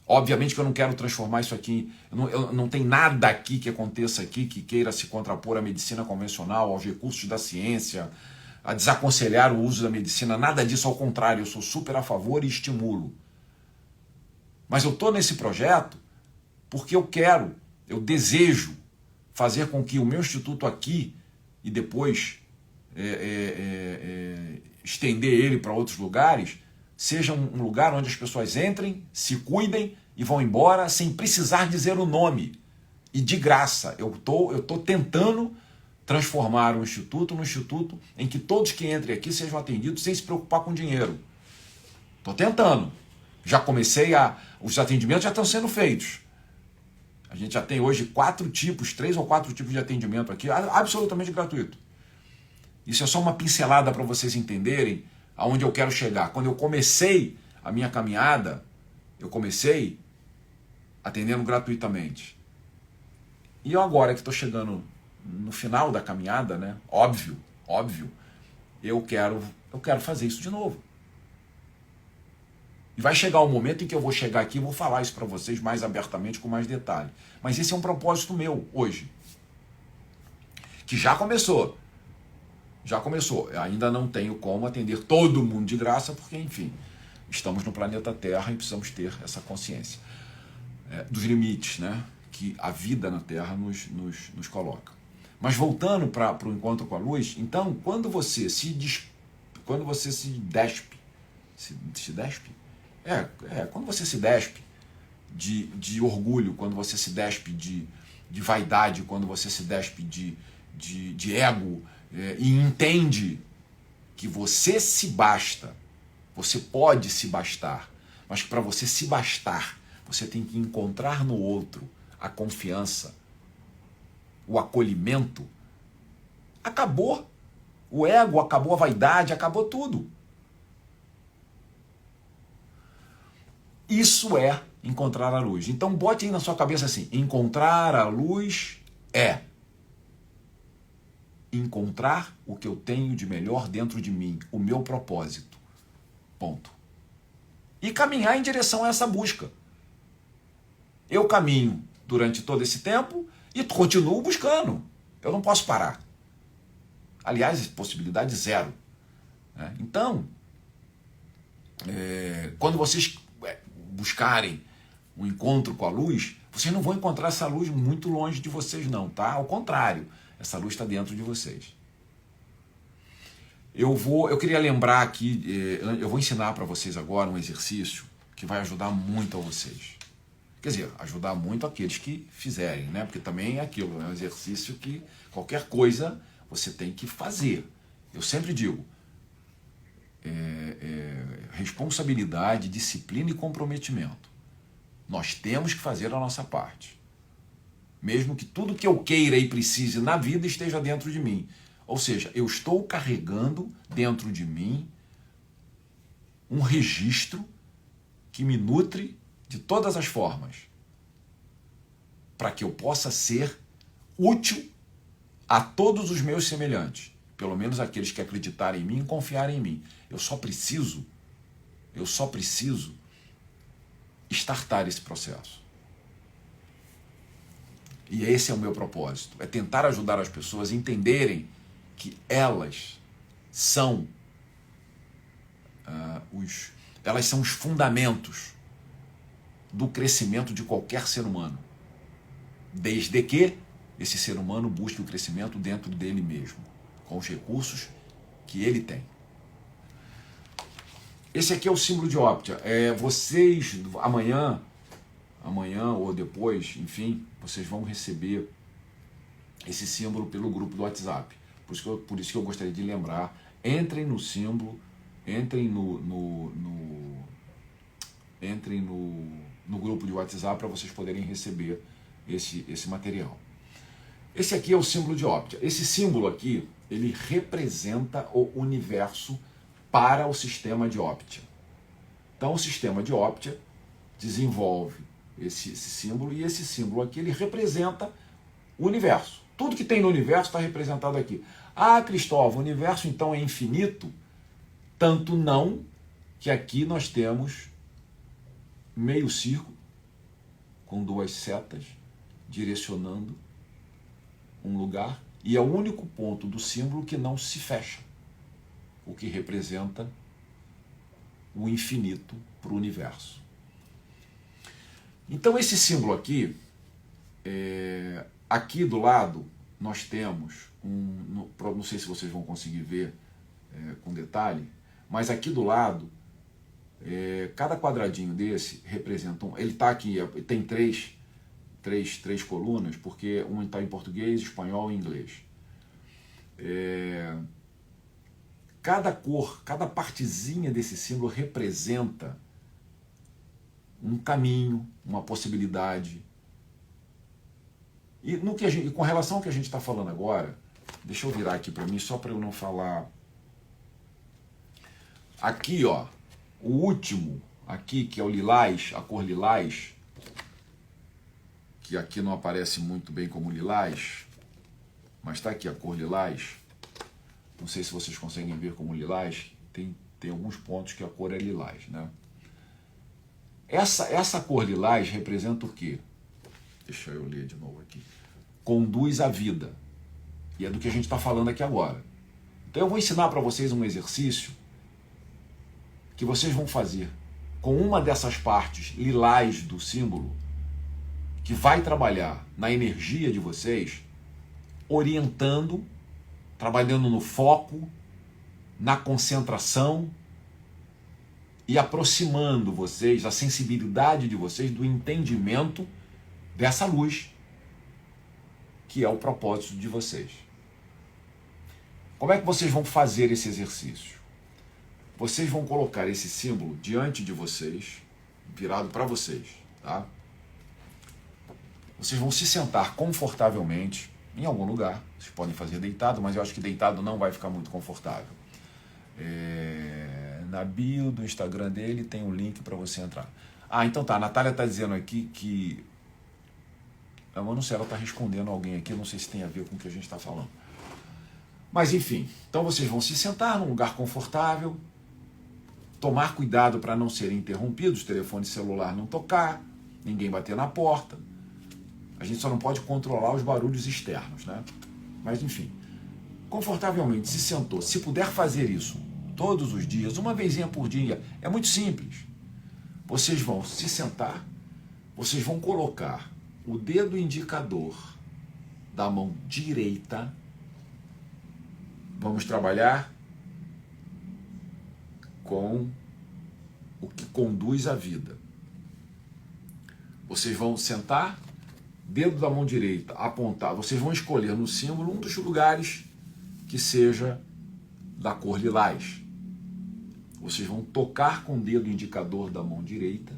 A: Obviamente que eu não quero transformar isso aqui, não tem nada aqui que aconteça aqui que queira se contrapor à medicina convencional, aos recursos da ciência, a desaconselhar o uso da medicina, nada disso, ao contrário, eu sou super a favor e estimulo. Mas eu estou nesse projeto porque eu desejo fazer com que o meu instituto aqui e depois estender ele para outros lugares, seja um lugar onde as pessoas entrem, se cuidem e vão embora sem precisar dizer o nome. E de graça. Eu tô tentando transformar o Instituto num instituto em que todos que entrem aqui sejam atendidos sem se preocupar com dinheiro. Estou tentando. Já comecei os atendimentos já estão sendo feitos. A gente já tem hoje 3 ou 4 tipos de atendimento aqui, absolutamente gratuito. Isso é só uma pincelada para vocês entenderem aonde eu quero chegar. Quando eu comecei a minha caminhada, eu comecei atendendo gratuitamente. E eu agora que estou chegando no final da caminhada, né? Óbvio, eu quero fazer isso de novo. E vai chegar o momento em que eu vou chegar aqui e vou falar isso para vocês mais abertamente, com mais detalhe. Mas esse é um propósito meu hoje. Que já começou. Ainda não tenho como atender todo mundo de graça, porque, enfim, estamos no planeta Terra e precisamos ter essa consciência dos limites, né, que a vida na Terra nos coloca. Mas voltando para o encontro com a luz, então, quando você se despe, quando você se despe de orgulho, quando você se despe de vaidade, quando você se despe de ego, e entende que você se basta, você pode se bastar, mas que para você se bastar, você tem que encontrar no outro a confiança, o acolhimento. Acabou o ego, acabou a vaidade, acabou tudo. Isso é encontrar a luz. Então bote aí na sua cabeça assim: encontrar a luz é encontrar o que eu tenho de melhor dentro de mim, o meu propósito. Ponto. E caminhar em direção a essa busca. Eu caminho durante todo esse tempo e continuo buscando. Eu não posso parar. Aliás, possibilidade zero. Então, quando vocês buscarem um encontro com a luz, vocês não vão encontrar essa luz muito longe de vocês não, tá? Ao contrário, essa luz está dentro de vocês. Eu queria lembrar aqui, eu vou ensinar para vocês agora um exercício que vai ajudar muito a vocês. Quer dizer, ajudar muito aqueles que fizerem, né? Porque também é aquilo, é um exercício que qualquer coisa você tem que fazer. Eu sempre digo, responsabilidade, disciplina e comprometimento. Nós temos que fazer a nossa parte. Mesmo que tudo que eu queira e precise na vida esteja dentro de mim. Ou seja, eu estou carregando dentro de mim um registro que me nutre de todas as formas, para que eu possa ser útil a todos os meus semelhantes, pelo menos aqueles que acreditarem em mim e confiarem em mim. Eu só preciso startar esse processo. E esse é o meu propósito, é tentar ajudar as pessoas a entenderem que elas são os fundamentos do crescimento de qualquer ser humano, desde que esse ser humano busque o crescimento dentro dele mesmo, com os recursos que ele tem. Esse aqui é o símbolo de Optia. Vocês, amanhã ou depois, enfim, vocês vão receber esse símbolo pelo grupo do WhatsApp. Por isso que eu gostaria de lembrar, entrem no símbolo, entrem no grupo de WhatsApp para vocês poderem receber esse material. Esse aqui é o símbolo de Optia. Esse símbolo aqui, ele representa o universo para o sistema de Optia. Então o sistema de Optia desenvolve esse símbolo, e esse símbolo aqui, ele representa o universo. Tudo que tem no universo está representado aqui. Ah, Cristóvão, o universo então é infinito? Tanto não que aqui nós temos meio círculo com 2 setas direcionando um lugar, e é o único ponto do símbolo que não se fecha, o que representa o infinito para o universo. Então esse símbolo aqui, aqui do lado, nós temos não sei se vocês vão conseguir ver com detalhe, mas aqui do lado, cada quadradinho desse representa ele está aqui, tem três colunas, porque um está em português, espanhol e inglês. Cada cor, cada partezinha desse símbolo representa um caminho, uma possibilidade. E com relação ao que a gente está falando agora, deixa eu virar aqui para mim, só para eu não falar. Aqui, ó, o último, aqui, que é o lilás, a cor lilás, que aqui não aparece muito bem como lilás, mas está aqui a cor lilás. Não sei se vocês conseguem ver como lilás, tem alguns pontos que a cor é lilás, né? Essa cor lilás representa o quê? Deixa eu ler de novo aqui. Conduz a vida. E é do que a gente está falando aqui agora. Então eu vou ensinar para vocês um exercício que vocês vão fazer com uma dessas partes lilás do símbolo, que vai trabalhar na energia de vocês, orientando, trabalhando no foco, na concentração e aproximando vocês, a sensibilidade de vocês do entendimento dessa luz, que é o propósito de vocês. Como é que vocês vão fazer esse exercício? Vocês vão colocar esse símbolo diante de vocês, virado para vocês, tá? Vocês vão se sentar confortavelmente em algum lugar. Vocês podem fazer deitado, mas eu acho que deitado não vai ficar muito confortável. Na bio do Instagram dele tem um link para você entrar. Então tá, a Natália está dizendo aqui que... Eu não sei, ela está respondendo alguém aqui, eu não sei se tem a ver com o que a gente está falando. Mas enfim, então vocês vão se sentar num lugar confortável, tomar cuidado para não serem interrompidos, telefone celular não tocar, ninguém bater na porta. A gente só não pode controlar os barulhos externos, né? Mas enfim, confortavelmente se sentou. Se puder fazer isso todos os dias, uma vezinha por dia, é muito simples. Vocês vão se sentar, vocês vão colocar o dedo indicador da mão direita. Vamos trabalhar com o que conduz a vida. Vocês vão sentar, dedo da mão direita, apontar. Vocês vão escolher no símbolo um dos lugares que seja da cor lilás. Vocês vão tocar com o dedo indicador da mão direita.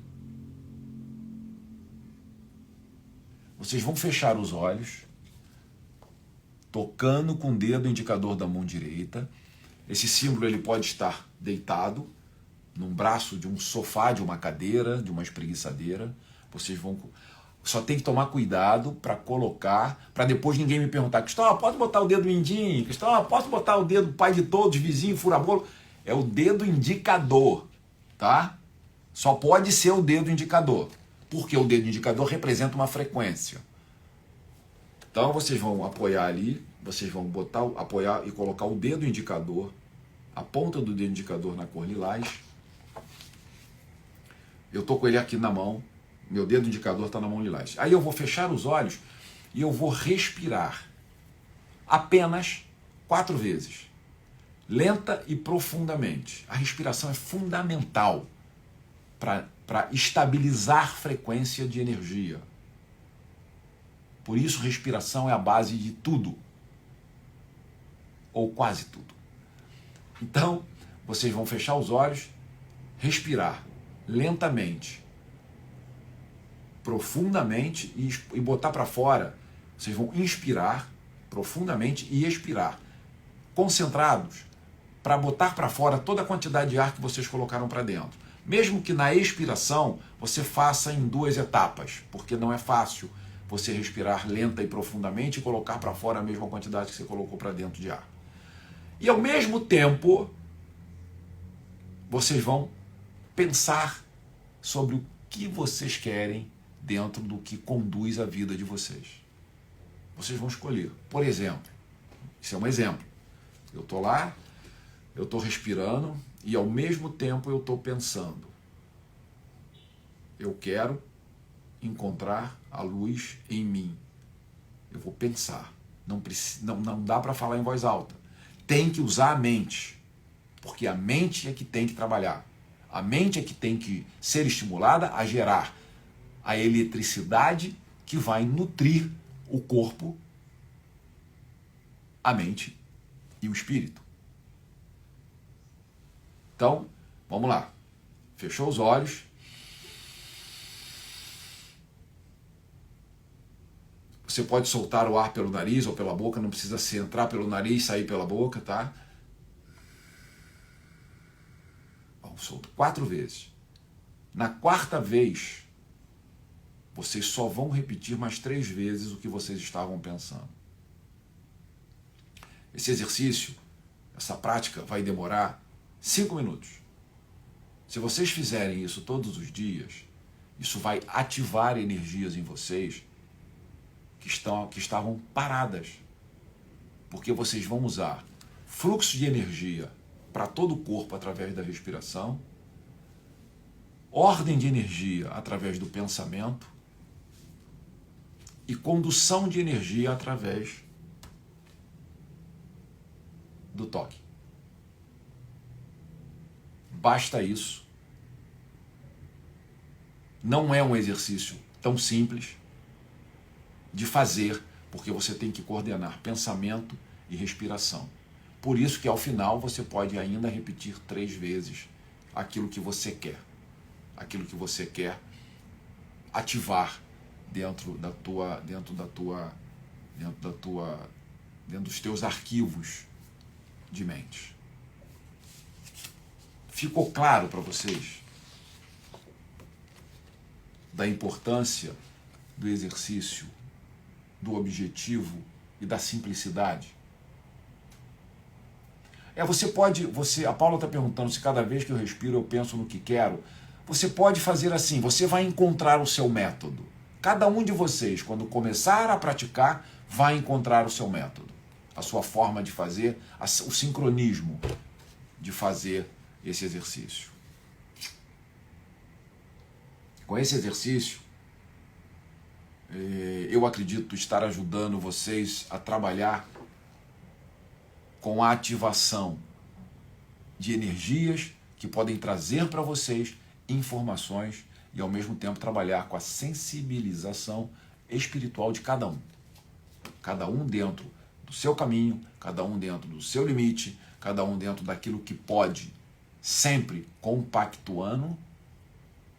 A: Vocês vão fechar os olhos, tocando com o dedo indicador da mão direita. Esse símbolo ele pode estar deitado num braço de um sofá, de uma cadeira, de uma espreguiçadeira. Vocês vão... Só tem que tomar cuidado para colocar, para depois ninguém me perguntar: Cristóvão, pode botar o dedo mindinho? Cristóvão, posso botar o dedo pai de todos, vizinho, fura-bolo? É o dedo indicador, tá? Só pode ser o dedo indicador, porque o dedo indicador representa uma frequência. Então vocês vão apoiar ali, vocês vão apoiar e colocar o dedo indicador, a ponta do dedo indicador na cor lilás. Eu tô com ele aqui na mão, meu dedo indicador está na mão lilás. Aí eu vou fechar os olhos e eu vou respirar apenas 4 vezes, lenta e profundamente. A respiração é fundamental para estabilizar frequência de energia. Por isso, respiração é a base de tudo, ou quase tudo. Então, vocês vão fechar os olhos, respirar lentamente, profundamente e botar para fora. Vocês vão inspirar profundamente e expirar, concentrados, para botar para fora toda a quantidade de ar que vocês colocaram para dentro. Mesmo que na expiração você faça em 2 etapas, porque não é fácil você respirar lenta e profundamente e colocar para fora a mesma quantidade que você colocou para dentro de ar. E ao mesmo tempo, vocês vão pensar sobre o que vocês querem dentro do que conduz a vida de vocês. Vocês vão escolher. Por exemplo, isso é um exemplo. Eu estou lá, eu estou respirando e ao mesmo tempo eu estou pensando. Eu quero encontrar a luz em mim. Eu vou pensar. Não dá para falar em voz alta. Tem que usar a mente, porque a mente é que tem que trabalhar. A mente é que tem que ser estimulada a gerar a eletricidade que vai nutrir o corpo, a mente e o espírito. Então, vamos lá. Fechou os olhos. Você pode soltar o ar pelo nariz ou pela boca, não precisa se entrar pelo nariz e sair pela boca, tá? Vamos soltar 4 vezes. Na 4ª vez, vocês só vão repetir mais 3 vezes o que vocês estavam pensando. Esse exercício, essa prática vai demorar 5 minutos. Se vocês fizerem isso todos os dias, isso vai ativar energias em vocês que estavam paradas. Porque vocês vão usar fluxo de energia para todo o corpo através da respiração, ordem de energia através do pensamento e condução de energia através do toque. Basta isso. Não é um exercício tão simples de fazer, porque você tem que coordenar pensamento e respiração. Por isso que ao final você pode ainda repetir 3 vezes aquilo que você quer. Aquilo que você quer ativar dentro dos teus arquivos de mente. Ficou claro para vocês da importância do exercício, do objetivo e da simplicidade? A Paula está perguntando se cada vez que eu respiro eu penso no que quero. Você pode fazer assim, você vai encontrar o seu método. Cada um de vocês, quando começar a praticar, vai encontrar o seu método, a sua forma de fazer, o sincronismo de fazer esse exercício. Com esse exercício, eu acredito estar ajudando vocês a trabalhar com a ativação de energias que podem trazer para vocês informações e ao mesmo tempo trabalhar com a sensibilização espiritual de cada um. Cada um dentro do seu caminho, cada um dentro do seu limite, cada um dentro daquilo que pode, sempre compactuando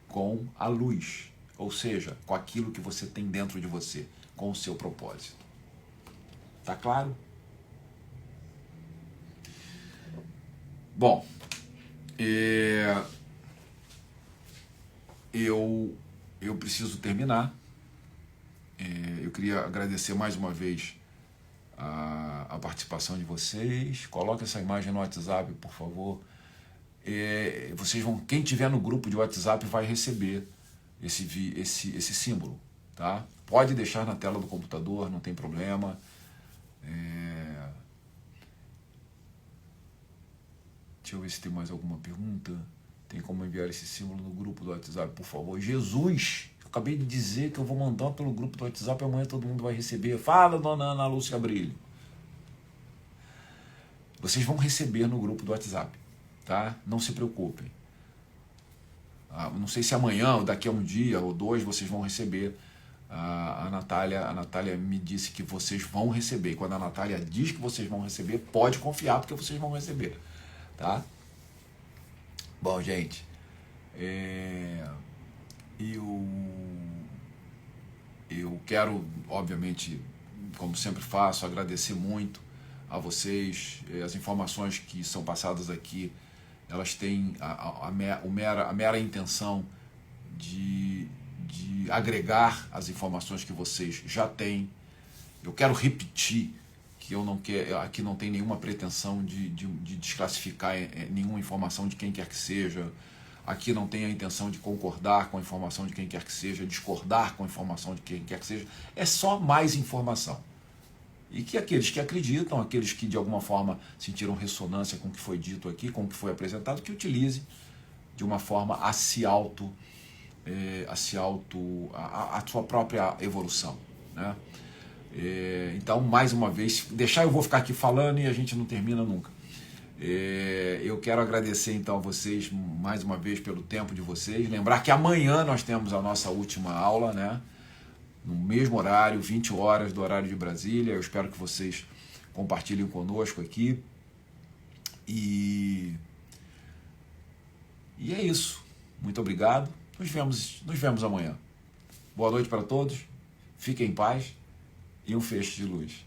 A: com a luz, ou seja, com aquilo que você tem dentro de você, com o seu propósito. Tá claro? Bom, eu preciso terminar. Eu queria agradecer mais uma vez a participação de vocês. Coloque essa imagem no WhatsApp, por favor. Vocês vão, quem tiver no grupo de WhatsApp vai receber esse símbolo, tá? Pode deixar na tela do computador, não tem problema. Deixa eu ver se tem mais alguma pergunta. Tem como enviar esse símbolo no grupo do WhatsApp, por favor? Jesus, eu acabei de dizer que eu vou mandar pelo grupo do WhatsApp e amanhã todo mundo vai receber. Fala, dona Ana Lúcia Brilho. Vocês vão receber no grupo do WhatsApp, tá? Não se preocupem. Não sei se amanhã ou daqui a um dia ou 2 vocês vão receber. A Natália me disse que vocês vão receber. E quando a Natália diz que vocês vão receber, pode confiar porque vocês vão receber, tá? Bom, gente, eu quero, obviamente, como sempre faço, agradecer muito a vocês. As informações que são passadas aqui, elas têm a mera intenção de agregar as informações que vocês já têm. Eu quero repetir que aqui não tem nenhuma pretensão de desclassificar nenhuma informação de quem quer que seja. Aqui não tem a intenção de concordar com a informação de quem quer que seja, discordar com a informação de quem quer que seja. É só mais informação. E que aqueles que acreditam, aqueles que de alguma forma sentiram ressonância com o que foi dito aqui, com o que foi apresentado, que utilize de uma forma a sua própria evolução, né? Então, mais uma vez, se deixar eu vou ficar aqui falando e a gente não termina nunca. Eu quero agradecer então a vocês mais uma vez pelo tempo de vocês. Lembrar que amanhã nós temos a nossa última aula, né? No mesmo horário, 20 horas do horário de Brasília. Eu espero que vocês compartilhem conosco aqui. E é isso. Muito obrigado. Nos vemos amanhã. Boa noite para todos. Fiquem em paz e um feixe de luz.